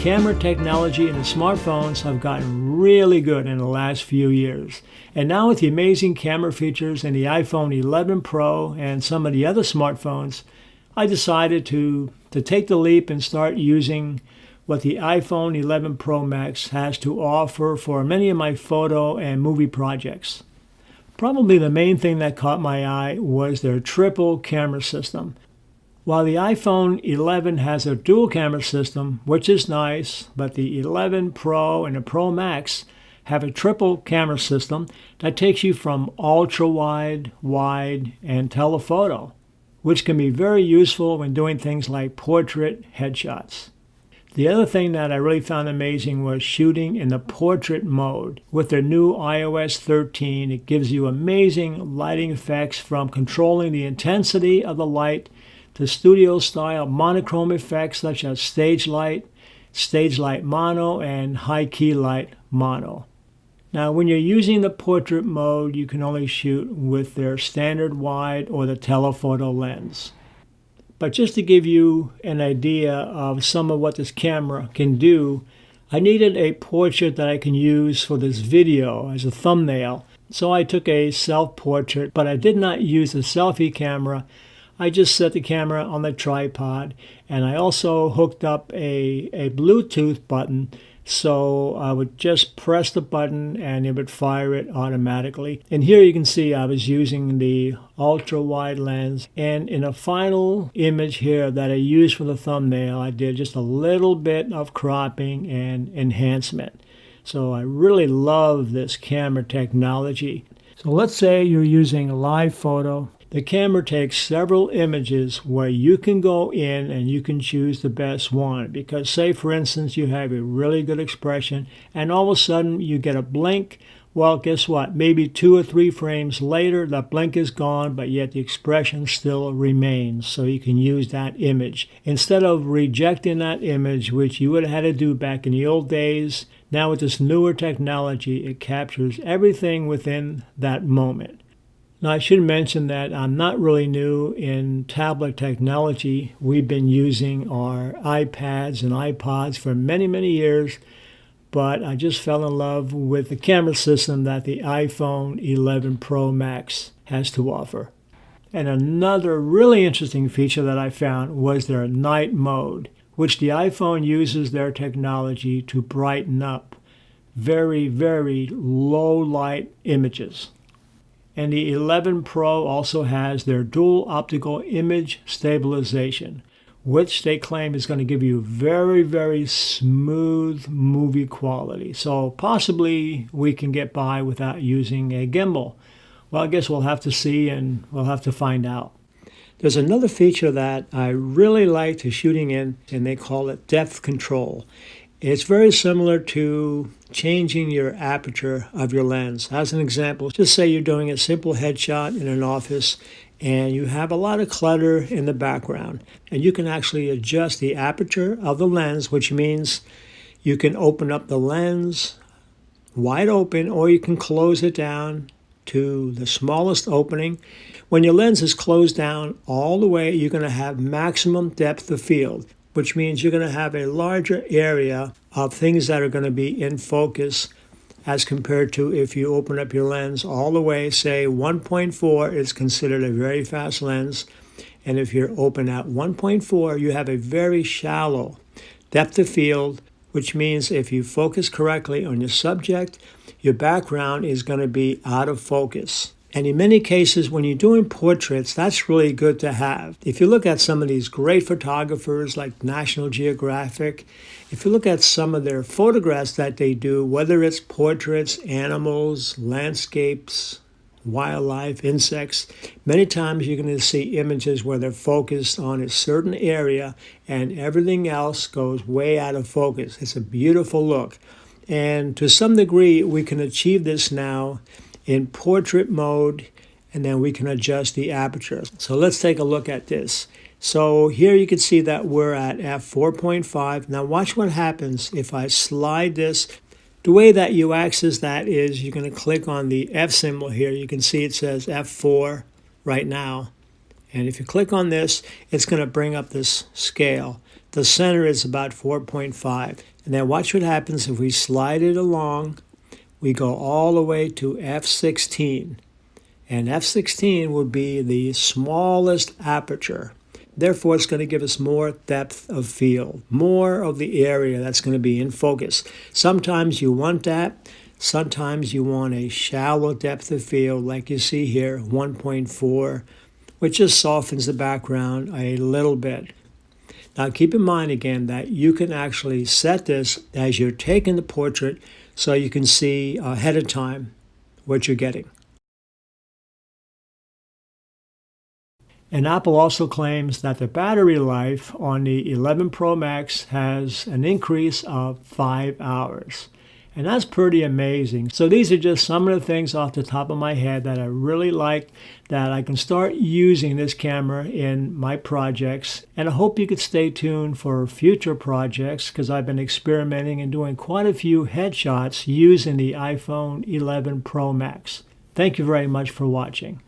camera technology in the smartphones have gotten really good in the last few years. And now with the amazing camera features in the iPhone 11 Pro and some of the other smartphones, I decided to take the leap and start using what the iPhone 11 Pro Max has to offer for many of my photo and movie projects. Probably the main thing that caught my eye was their triple camera system. While the iPhone 11 has a dual camera system, which is nice, but the 11 Pro and the Pro Max have a triple camera system that takes you from ultra-wide, wide, and telephoto, which can be very useful when doing things like portrait headshots. The other thing that I really found amazing was shooting in the portrait mode. With their new iOS 13, it gives you amazing lighting effects from controlling the intensity of the light to studio-style monochrome effects such as stage light mono, and high key light mono. Now, when you're using the portrait mode, you can only shoot with their standard wide or the telephoto lens. But just to give you an idea of some of what this camera can do, I needed a portrait that I can use for this video as a thumbnail. So I took a self-portrait, but I did not use a selfie camera. I just set the camera on the tripod, and I also hooked up a Bluetooth button, so I would just press the button and it would fire it automatically. And here you can see I was using the ultra-wide lens, and in a final image here that I used for the thumbnail, I did just a little bit of cropping and enhancement. So I really love this camera technology. So let's say you're using a live photo. The camera takes several images where you can go in and you can choose the best one, because say for instance you have a really good expression and all of a sudden you get a blink. Well, guess what? Maybe 2 or 3 frames later that blink is gone, but yet the expression still remains, so you can use that image. Instead of rejecting that image, which you would have had to do back in the old days, now with this newer technology it captures everything within that moment. Now, I should mention that I'm not really new in tablet technology. We've been using our iPads and iPods for many, many years, but I just fell in love with the camera system that the iPhone 11 Pro Max has to offer. And another really interesting feature that I found was their night mode, which the iPhone uses their technology to brighten up very, very low light images. And the 11 Pro also has their dual optical image stabilization, which they claim is going to give you very, very smooth movie quality. So possibly we can get by without using a gimbal. Well, I guess we'll have to see and we'll have to find out. There's another feature that I really like to shooting in, and they call it depth control. It's very similar to changing your aperture of your lens. As an example, just say you're doing a simple headshot in an office and you have a lot of clutter in the background, and you can actually adjust the aperture of the lens, which means you can open up the lens wide open or you can close it down to the smallest opening. When your lens is closed down all the way, you're going to have maximum depth of field, which means you're going to have a larger area of things that are going to be in focus as compared to if you open up your lens all the way. Say 1.4 is considered a very fast lens, and if you're open at 1.4, you have a very shallow depth of field, which means if you focus correctly on your subject, your background is going to be out of focus. And in many cases, when you're doing portraits, that's really good to have. If you look at some of these great photographers like National Geographic, if you look at some of their photographs that they do, whether it's portraits, animals, landscapes, wildlife, insects, many times you're going to see images where they're focused on a certain area and everything else goes way out of focus. It's a beautiful look. And to some degree, we can achieve this now in portrait mode, and then we can adjust the aperture. So let's take a look at this. So here you can see that we're at f4.5. Now watch what happens if I slide this. The way that you access that is you're going to click on the F symbol here. You can see it says F4 right now. And if you click on this, it's going to bring up this scale. The center is about 4.5. And then watch what happens if we slide it along. We go all the way to f16. And f16 would be the smallest aperture. Therefore, it's going to give us more depth of field, more of the area that's going to be in focus. Sometimes you want that. Sometimes you want a shallow depth of field, like you see here, 1.4, which just softens the background a little bit. Now, keep in mind again that you can actually set this as you're taking the portrait so you can see ahead of time what you're getting. And Apple also claims that the battery life on the 11 Pro Max has an increase of 5 hours. And that's pretty amazing. So these are just some of the things off the top of my head that I really like, that I can start using this camera in my projects. And I hope you could stay tuned for future projects, because I've been experimenting and doing quite a few headshots using the iPhone 11 Pro Max. Thank you very much for watching.